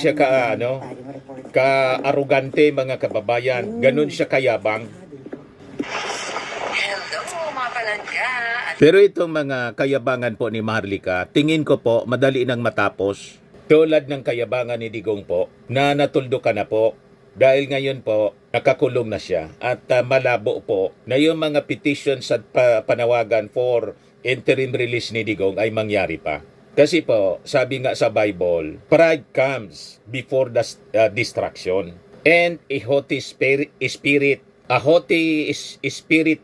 siya ka-arugante mga kababayan. Ganun siya kayabang. Hello mga palangga. Pero itong mga kayabangan po ni Maharlika, tingin ko po madali nang matapos. Tulad ng kayabangan ni Digong po, na natuldo ka na po. Dahil ngayon po, nakakulong na siya. At malabo po na yung mga petitions at panawagan for interim release ni Digong ay mangyari pa. Kasi po, sabi nga sa Bible, pride comes before the destruction. And a haughty spirit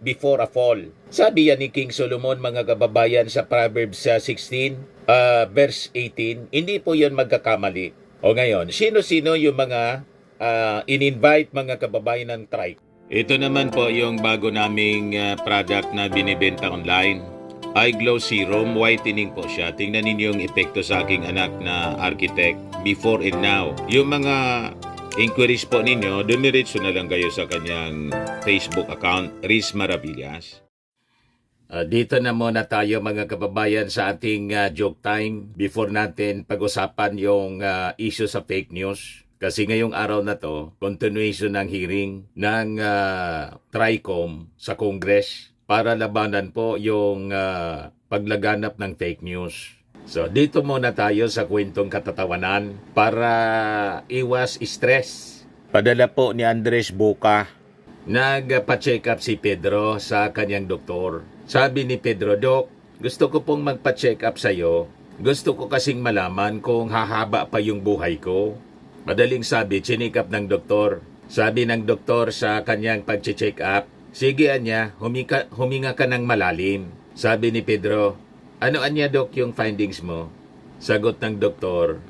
before a fall. Sabi yan ni King Solomon mga kababayan sa Proverbs 16 verse 18. Hindi po yun magkakamali. O ngayon, sino-sino yung mga in-invite mga kababayan ng trike? Ito naman po yung bago naming product na binibenta online. iGlow Serum Whitening po siya. Tingnan ninyo yung epekto sa aking anak na architect before and now. Yung mga inquiries po ninyo, dumiretso na lang kayo sa kanyang Facebook account, Riz Maravillas. Dito na muna tayo mga kababayan sa ating joke time before natin pag-usapan yung issue sa fake news. Kasi ngayong araw na to, continuation ng hearing ng TRICOM sa Congress para labanan po yung paglaganap ng fake news. So dito muna tayo sa kwentong katatawanan para iwas stress. Padala po ni Andres Boca. Nagpa-check up si Pedro sa kanyang doktor. Sabi ni Pedro, Dok, gusto ko pong magpa-check up sa'yo. Gusto ko kasing malaman kung hahaba pa yung buhay ko. Madaling sabi, chinik up ng doktor. Sabi ng doktor sa kanyang pag-check up, sige anya, huminga ka ng malalim. Sabi ni Pedro, ano anya Dok yung findings mo? Sagot ng doktor,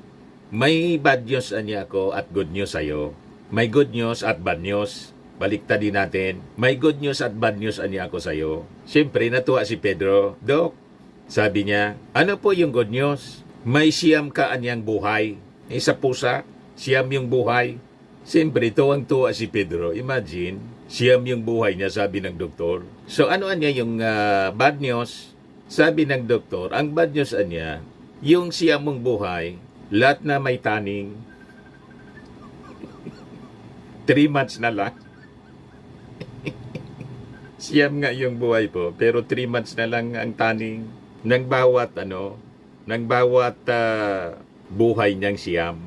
may bad news anya ako at good news sa'yo. May good news at bad news. Baliktad din natin. May good news at bad news anya ako sa'yo. Siyempre natuwa si Pedro. Dok, sabi niya, ano po yung good news? May siyam ka anyang buhay. Sa pusa, siyam yung buhay. Siyempre tuwang-tuwa si Pedro. Imagine, siyam yung buhay niya, sabi ng doktor. So ano anya yung bad news? Sabi ng doktor, ang bad news anya, yung siyam mong buhay, lahat na may taning. 3 months na lang. Siyam nga yung buhay po, pero 3 months na lang ang taning ng bawat buhay niyang siyam.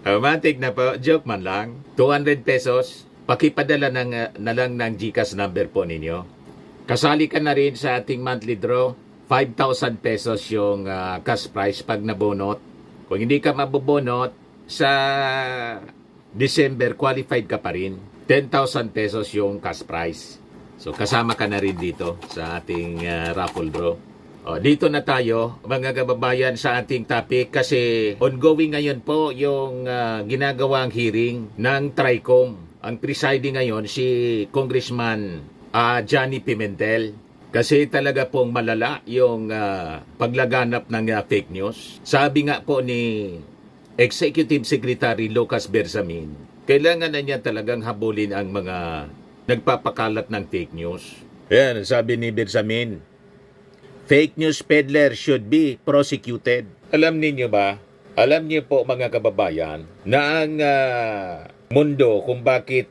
Matik na po, joke man lang. 200 pesos, pakipadala na lang ng GCash number po ninyo. Kasali ka na rin sa ating monthly draw, 5,000 pesos yung cash prize pag nabonot. Kung hindi ka mabobonot, sa December qualified ka pa rin. 10,000 pesos yung cash prize. So kasama ka na rin dito sa ating raffle draw. Dito na tayo mga kababayan sa ating topic kasi ongoing ngayon po yung ginagawang hearing ng TRICOM. Ang presiding ngayon si Congressman Johnny Pimentel. Kasi talaga pong malala yung paglaganap ng fake news. Sabi nga po ni Executive Secretary Lucas Bersamin, kailangan na niya talagang habulin ang mga nagpapakalat ng fake news. Yan, sabi ni Bersamin, fake news peddler should be prosecuted. Alam niyo ba? Alam niyo po mga kababayan na ang mundo kung bakit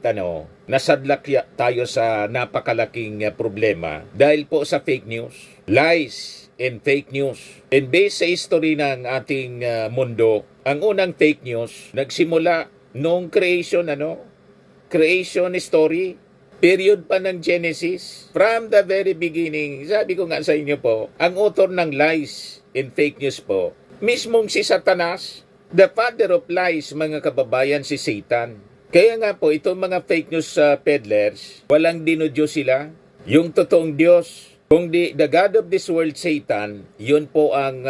nasadlak tayo sa napakalaking problema dahil po sa fake news, lies and fake news. And based sa history ng ating mundo, ang unang fake news nagsimula nung creation story. Period pa ng Genesis. From the very beginning, sabi ko nga sa inyo po, ang author ng lies and fake news po, mismong si Satanas, the father of lies, mga kababayan, si Satan. Kaya nga po, itong mga fake news peddlers, walang dinudiyos sila. Yung totoong Diyos, kung di the God of this world, Satan, yun po ang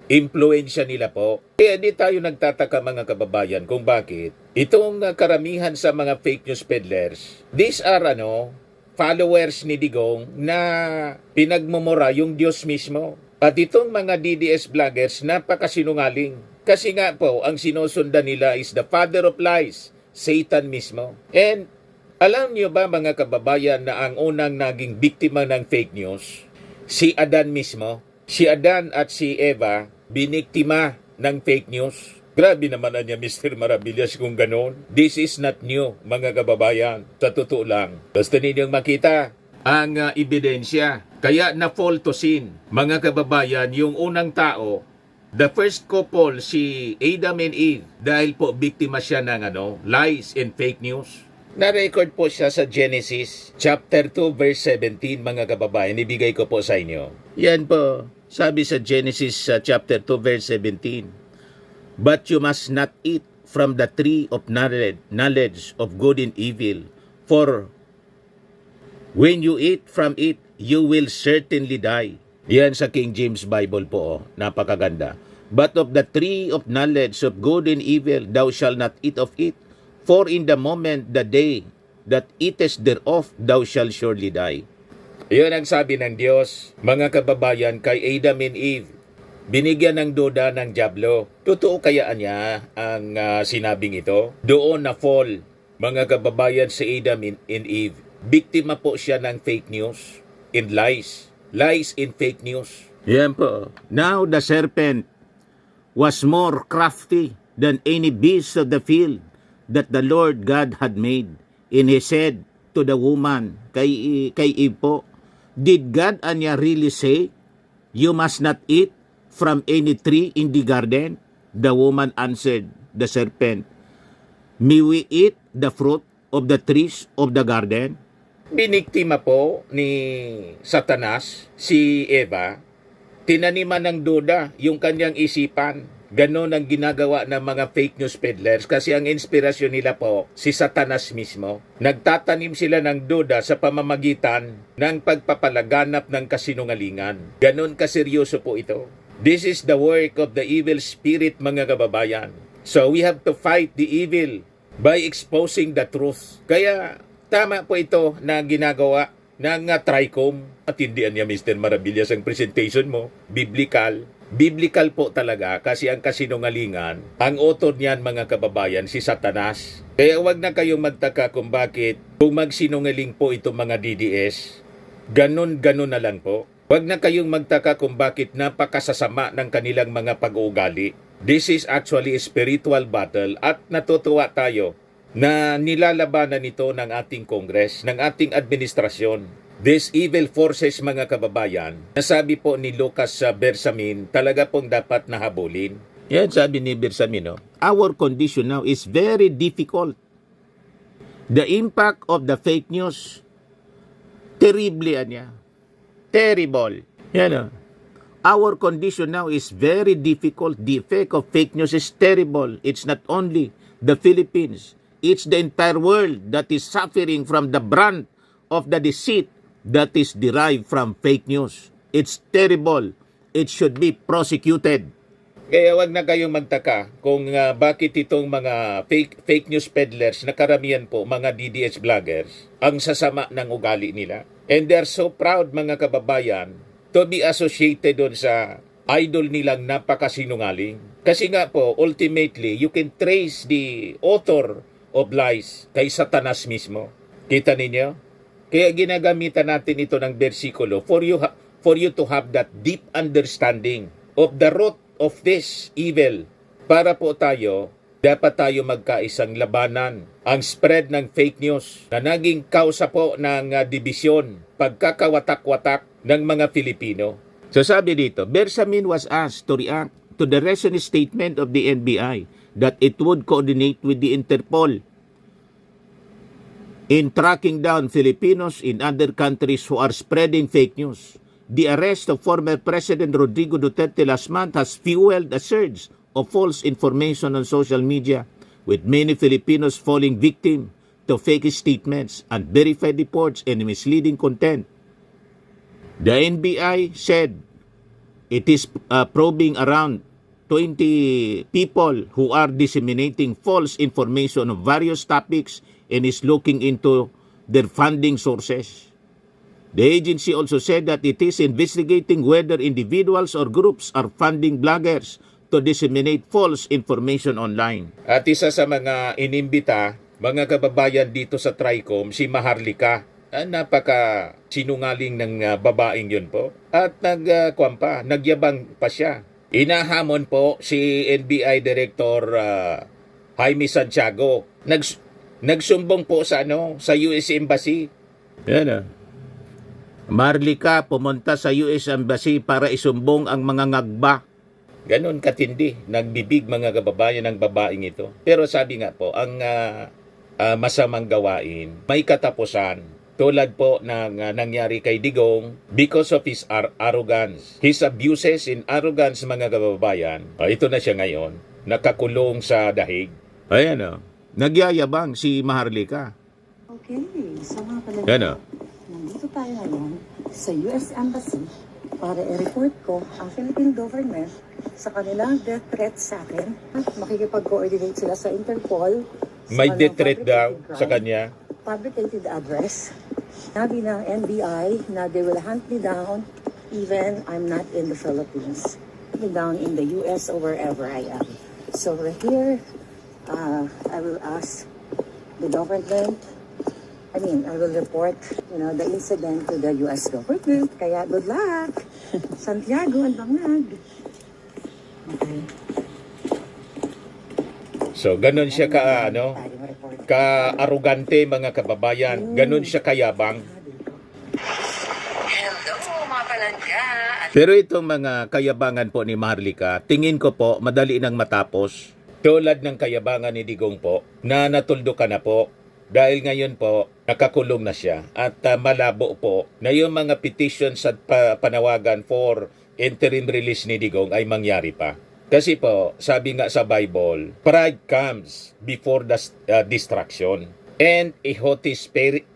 impluensya nila po. Kaya di tayo nagtataka mga kababayan kung bakit itong karamihan sa mga fake news peddlers, these are followers ni Digong na pinagmumura yung Diyos mismo. At itong mga DDS vloggers, napakasinungaling. Kasi nga po, ang sinusundan nila is the father of lies, Satan mismo. And alam niyo ba mga kababayan na ang unang naging biktima ng fake news, si Adan mismo? Si Adan at si Eva, biniktima ng fake news. Grabe naman niya, Mr. Maravillas, kung ganon. This is not new, mga kababayan. Sa totoo lang. Gusto ninyong makita ang ebidensya. Kaya na-fall to sin, mga kababayan, yung unang tao, the first couple, si Adam and Eve, dahil po biktima siya ng lies and fake news. Na-record po siya sa Genesis chapter 2 verse 17, mga kababayan. Ibigay ko po sa inyo. Yan po, sabi sa Genesis chapter 2 verse 17. But you must not eat from the tree of knowledge of good and evil, for when you eat from it, you will certainly die. Yan sa King James Bible po, napakaganda. But of the tree of knowledge of good and evil, thou shalt not eat of it, for in the moment, the day that eatest thereof, thou shalt surely die. Yan ang sabi ng Diyos, mga kababayan, kay Adam and Eve. Binigyan ng duda ng dyablo. Totoo kaya niya ang sinabing ito? Doon na fall, mga kababayan, si Adam and Eve. Biktima po siya ng fake news and lies. Lies and fake news. Yan po. Now the serpent was more crafty than any beast of the field that the Lord God had made. And he said to the woman, kay Eve po, did God anya really say, you must not eat from any tree in the garden? The woman answered the serpent, may we eat the fruit of the trees of the garden? Biniktima po ni Satanas si Eva, tinaniman ng duda yung kanyang isipan. Ganon ang ginagawa ng mga fake news peddlers kasi ang inspirasyon nila po si Satanas mismo. Nagtatanim sila ng duda sa pamamagitan ng pagpapalaganap ng kasinungalingan. Ganon kaseryoso po ito. This is the work of the evil spirit, mga kababayan. So we have to fight the evil by exposing the truth. Kaya tama po ito na ginagawa ng TRICOM. Atindihan niya, Mr. Maravillas, ang presentation mo. Biblical. Biblical po talaga kasi ang kasinungalingan, ang author niyan, mga kababayan, si Satanas. Kaya huwag na kayong magtaka kung bakit kung magsinungaling po itong mga DDS, ganon-ganon na lang po. Huwag na kayong magtaka kung bakit napakasasama ng kanilang mga pag-uugali. This is actually a spiritual battle at natutuwa tayo na nilalabanan ito ng ating Congress, ng ating administrasyon. These evil forces, mga kababayan, nasabi po ni Lucas Bersamin, talaga pong dapat nahabulin. Yan sabi ni Bersamin, our condition now is very difficult. The impact of the fake news, terribly niya. Terrible. Yan Our condition now is very difficult. The effect of fake news is terrible. It's not only the Philippines. It's the entire world that is suffering from the brunt of the deceit that is derived from fake news. It's terrible. It should be prosecuted. Kaya wag na kayong magtaka kung bakit itong mga fake news peddlers na karamihan po mga DDS vloggers ang sasama ng ugali nila. And they're so proud, mga kababayan, to be associated doon sa idol nilang napakasinungaling. Kasi nga po, ultimately, you can trace the author of lies kay Satanas mismo. Kita ninyo? Kaya ginagamitan natin ito ng bersikulo for you to have that deep understanding of the root of this evil. Para po dapat tayo magkaisang labanan ang spread ng fake news na naging kausa po ng dibisyon, pagkakawatak-watak ng mga Filipino. So sabi dito, Bersamin was asked to react to the recent statement of the NBI that it would coordinate with the Interpol in tracking down Filipinos in other countries who are spreading fake news. The arrest of former President Rodrigo Duterte last month has fueled a surge of false information on social media, with many Filipinos falling victim to fake statements, unverified reports, and misleading content. The NBI said it is probing around 20 people who are disseminating false information on various topics and is looking into their funding sources. The agency also said that it is investigating whether individuals or groups are funding bloggers to disseminate false information online. At isa sa mga inimbita, mga kababayan dito sa TRICOM, si Maharlika. Napaka sinungaling ng babaeng yun po. At nagyabang pa siya Inahamon po si NBI Director Jaime Santiago. Nagsumbong po sa sa US Embassy. Yan ah. Marlica pumunta sa US Embassy para isumbong ang mga ngagba. Ganon katindi, nagbibig mga kababayan ng babaeng ito. Pero sabi nga po, ang masamang gawain, may katapusan. Tulad po ng nangyari kay Digong because of his arrogance. His abuses and arrogance mga kababayan. Ito na siya ngayon, nakakulong sa dahig. Ayan o, nagyayabang si Maharlika. Okay, so mga pala, Yan o. nandito tayo ngayon sa US Embassy para i-report ko ang Philippine government sa kanilang death threat sa akin. Makikipag-coordinate sila sa Interpol. May death threat daw sa kanya. Fabricated address. Sabi ng NBI na they will hunt me down even I'm not in the Philippines. Me down in the US or wherever I am. So we're here. I will ask the government. I will report, the incident to the US government. Kaya good luck. Santiago, ang bangag. Okay. So, ganun siya ka-arugante mga kababayan. Ganun siya kayabang. Hello, mga palangga. Pero itong mga kayabangan po ni Maharlika, tingin ko po, madali nang matapos. Tulad ng kayabangan ni Digong po, na natuldo ka na po. Dahil ngayon po, nakakulong na siya. At malabo po na yung mga petitions at panawagan for interim release ni Digong ay mangyari pa. Kasi po, sabi nga sa Bible, pride comes before the destruction. And a haughty spirit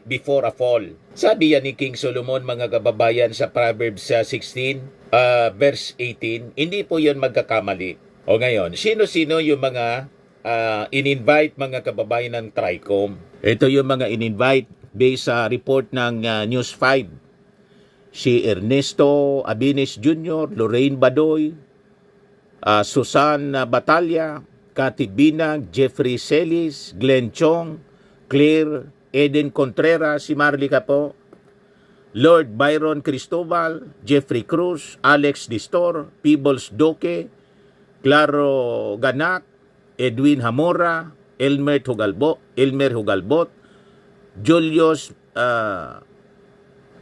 before a fall. Sabi yan ni King Solomon mga kababayan sa Proverbs 16, verse 18, hindi po yun magkakamali. O ngayon, sino-sino yung mga in-invite mga kababayan ng TRICOM? Ito yung mga in-invite based sa report ng News 5. Si Ernesto Abines Jr., Lorraine Badoy, Susan Batalla, Cathy Binag, Jeffrey Celis, Glenn Chong, Claire Eden Contreras, si Maharlika po, Lord Byron Cristobal, Jeffrey Cruz, Alex Distor, Peebles Doque, Claro Ganak, Edwin Hamora, Elmer Hugalbot, Julius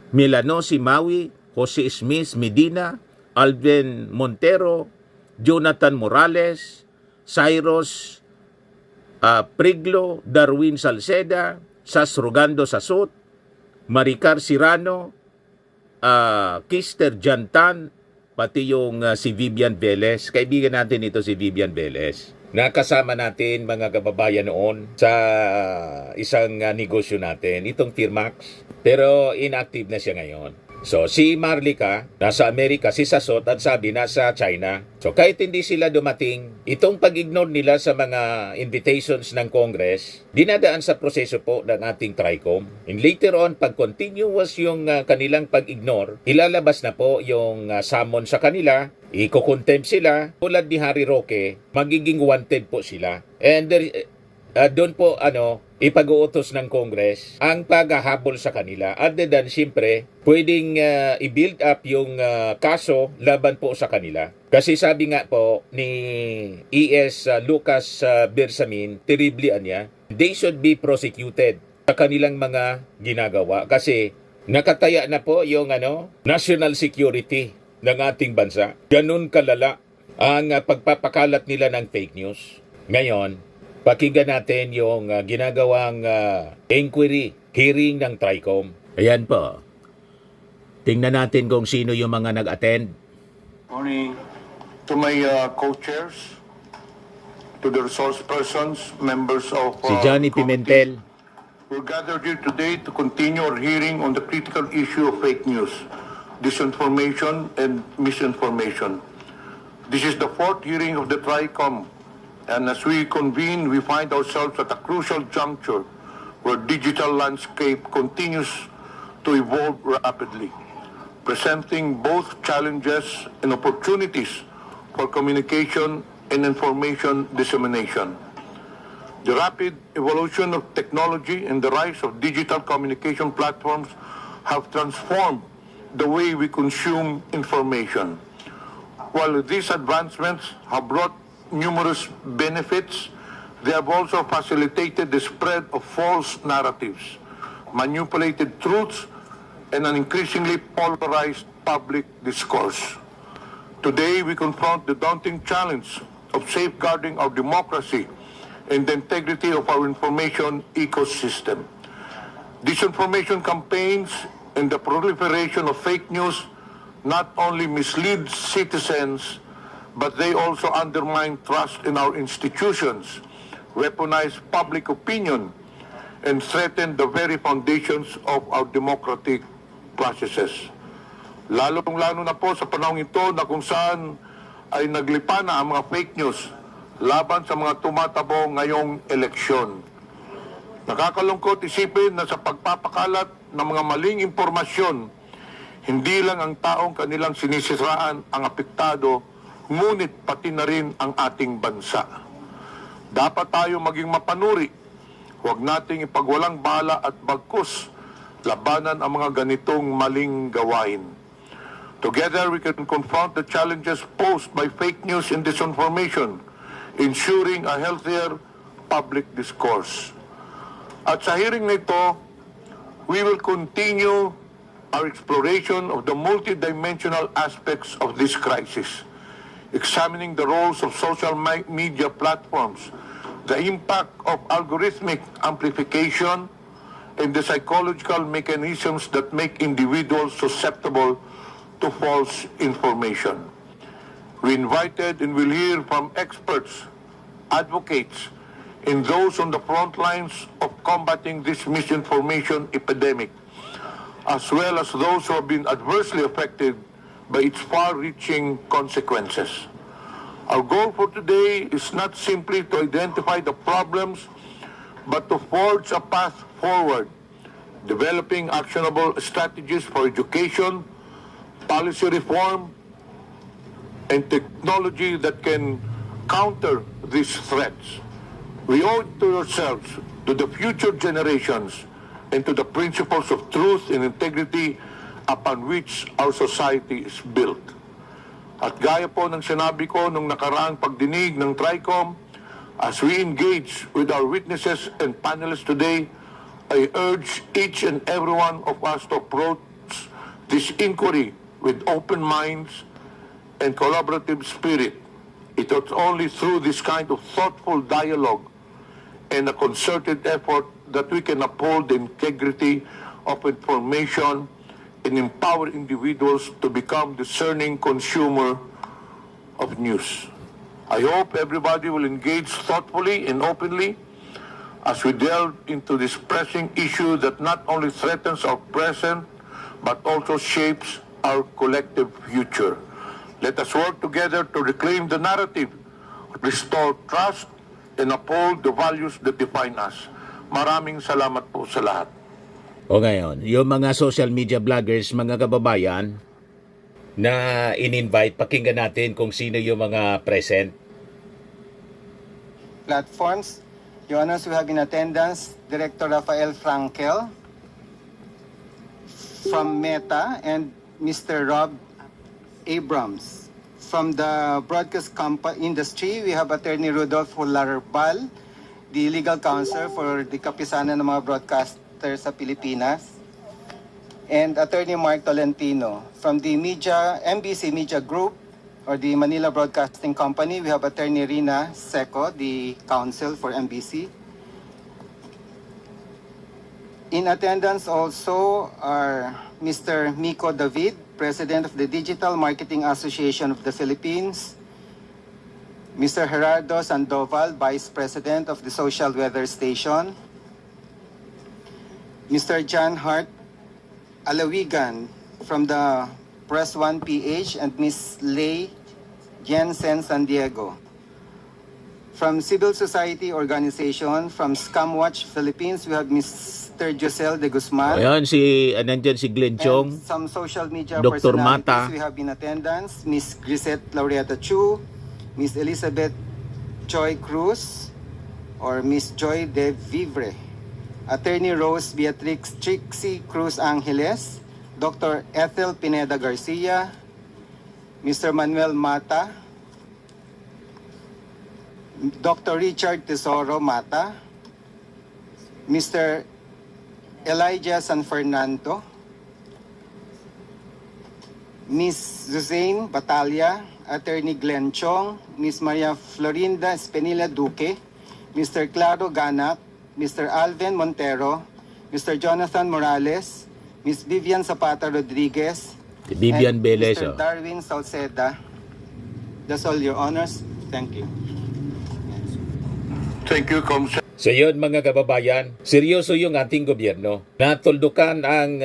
Milanosi Maui, Jose Smith Medina, Alvin Montero, Jonathan Morales, Cyrus Priglo, Darwin Salceda, Sas Rogando Sasot, Maricar Sirano, Kister Jantan, pati yung si Vivian Velez. Kaibigan natin ito si Vivian Velez. Nakasama natin mga kababayan noon sa isang negosyo natin, itong Firmax. Pero inactive na siya ngayon. So si Maharlika nasa Amerika, si Sasot at sabi nasa China. So kahit hindi sila dumating, itong pag-ignore nila sa mga invitations ng Congress, dinadaan sa proseso po ng ating TRICOM. And later on, pag continuous yung kanilang pag-ignore, ilalabas na po yung summon sa kanila, iko-contempt sila, tulad ni Harry Roque, magiging wanted po sila. And doon po ipag-uutos ng Congress ang paghahabol sa kanila. Other than siyempre, pwedeng i-build up yung kaso laban po sa kanila. Kasi sabi nga po ni E.S. Lucas Bersamin, terribly niya, they should be prosecuted sa kanilang mga ginagawa. Kasi nakataya na po yung national security ng ating bansa. Ganun kalala ang pagpapakalat nila ng fake news. Ngayon, pakinggan natin yung ginagawang inquiry, hearing ng TRICOM. Ayan po. Tingnan natin kung sino yung mga nag-attend. Morning to my co-chairs, to the resource persons, members of Si Johnny Pimentel. We're gathered here today to continue our hearing on the critical issue of fake news, disinformation, and misinformation. This is the fourth hearing of the TRICOM. And as we convene, we find ourselves at a crucial juncture where digital landscape continues to evolve rapidly, presenting both challenges and opportunities for communication and information dissemination. The rapid evolution of technology and the rise of digital communication platforms have transformed the way we consume information. While these advancements have brought numerous benefits, they have also facilitated the spread of false narratives, manipulated truths, and an increasingly polarized public discourse. Today, we confront the daunting challenge of safeguarding our democracy and the integrity of our information ecosystem. Disinformation campaigns and the proliferation of fake news not only mislead citizens, but they also undermine trust in our institutions, weaponize public opinion, and threaten the very foundations of our democratic processes. Lalong-lalo na po sa panahon ito na kung saan ay naglipa na ang mga fake news laban sa mga tumatabo ngayong eleksyon. Nakakalungkot isipin na sa pagpapakalat ng mga maling impormasyon, hindi lang ang taong kanilang sinisiraan ang apektado, ngunit pati na rin ang ating bansa. Dapat tayo maging mapanuri. Huwag nating ipagwalang bala at bagkus labanan ang mga ganitong maling gawain. Together, we can confront the challenges posed by fake news and disinformation, ensuring a healthier public discourse. At sa hearing na ito, we will continue our exploration of the multidimensional aspects of this crisis, examining the roles of social media platforms, the impact of algorithmic amplification, and the psychological mechanisms that make individuals susceptible to false information. We invited and will hear from experts, advocates, and those on the front lines of combating this misinformation epidemic, as well as those who have been adversely affected by its far-reaching consequences. Our goal for today is not simply to identify the problems, but to forge a path forward, developing actionable strategies for education, policy reform, and technology that can counter these threats. We owe it to ourselves, to the future generations, and to the principles of truth and integrity upon which our society is built. At gaya po ng sinabi ko nung nakaraang pagdinig ng TRICOM, as we engage with our witnesses and panelists today, I urge each and every one of us to approach this inquiry with open minds and collaborative spirit. It is only through this kind of thoughtful dialogue and a concerted effort that we can uphold the integrity of information and empower individuals to become discerning consumer of news. I hope everybody will engage thoughtfully and openly as we delve into this pressing issue that not only threatens our present but also shapes our collective future. Let us work together to reclaim the narrative, restore trust, and uphold the values that define us. Maraming salamat po sa lahat. O ngayon, yung mga social media vloggers, mga kababayan, na in-invite, pakinggan natin kung sino yung mga present. Platforms. Your Honors, we have in attendance Director Rafael Frankel from Meta and Mr. Rob Abrams. From the broadcast industry, we have Attorney Rodolfo Larabal, the legal counsel for the kapisanan ng mga broadcasters sa Pilipinas, and Attorney Mark Tolentino. From the MBC Media Group, or the Manila Broadcasting Company, we have Attorney Rina Seco, the counsel for MBC. In attendance also are Mr. Miko David, President of the Digital Marketing Association of the Philippines, Mr. Gerardo Sandoval, Vice President of the Social Weather Station, Mr. John Hart Alawigan from the Press 1 PH, and Ms. Lei Jensen San Diego. From civil society organization, from Scamwatch Philippines, we have Mr. Josel de Guzman. Ayan, nandyan si Glenn Chong, And some social media Dr. personalities Mata. we have in attendance, Ms. Grisette Laureata Chu, Ms. Elizabeth Joy Cruz, or Ms. Joy De Vivre, Attorney Rose Beatrix Trixie Cruz Angeles, Dr. Ethel Pineda Garcia, Mr. Manuel Mata, Dr. Richard Tesoro Mata, Mr. Elijah San Fernando, Ms. Suzanne Batalya, Attorney Glenn Chong, Ms. Maria Florinda Espenilla Duque, Mr. Claro Ganap, Mr. Alvin Montero, Mr. Jonathan Morales, Ms. Vivian Zapata Rodriguez, Si Vivian and Velez. Mr. Darwin Salceda. That's all, Your Honors. Thank you. Thank you, Comsec. So yun mga kababayan, seryoso yung ating gobyerno. Natuldukan ang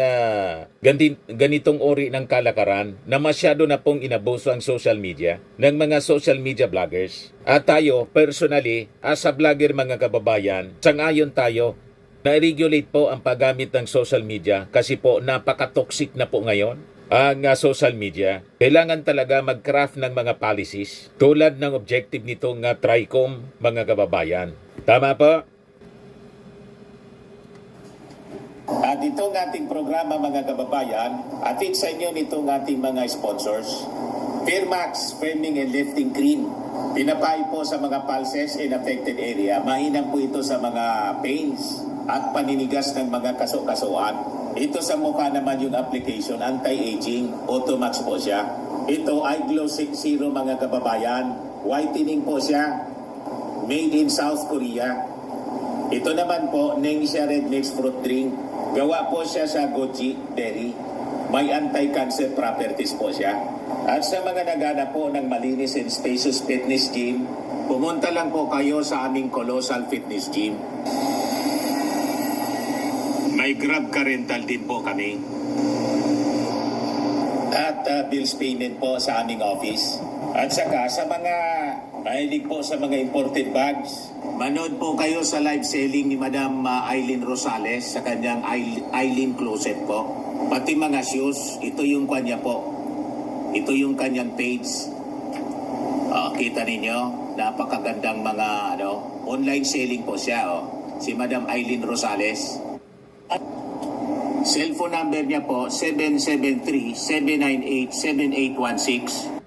ganitong uri ng kalakaran na masyado na pong inabuso ang social media ng mga social media vloggers. At tayo, personally, as a vlogger mga kababayan, sangayon tayo na i-regulate po ang paggamit ng social media kasi po napaka-toxic na po ngayon ang social media. Kailangan talaga mag-craft ng mga policies tulad ng objective nitong TRICOM mga kababayan. Tama po? At itong ating programa mga kababayan, atid sa inyo nitong ating mga sponsors. Fairmax Firming and Lifting Cream. Pinapay po sa mga pulses in affected area. Mainam po ito sa mga pains at paninigas ng mga kaso-kasuan. Ito sa mukha naman yung application, anti-aging, Automax po siya. Ito ay Glow 60 mga kababayan. Whitening po siya. Made in South Korea. Ito naman po, Nengxia Red Mix Fruit Drink. Gawa po siya sa goji berry. May anti-cancer properties po siya. At sa mga naghanap po ng malinis and spacious fitness gym, pumunta lang po kayo sa aming Colossal Fitness Gym. May Grab ka rental din po kami. At bills payment po sa aming office. At saka sa mga mahilig po sa mga imported bags, manood po kayo sa live selling ni Madam Aileen Rosales sa kanyang Aileen Closet po. Pati mga shoes, ito yung kanya po. Ito yung kanyang page. Kita ninyo, napakagandang mga online selling po siya. Si Madam Aileen Rosales. Cellphone number niya po, 773-798-7816.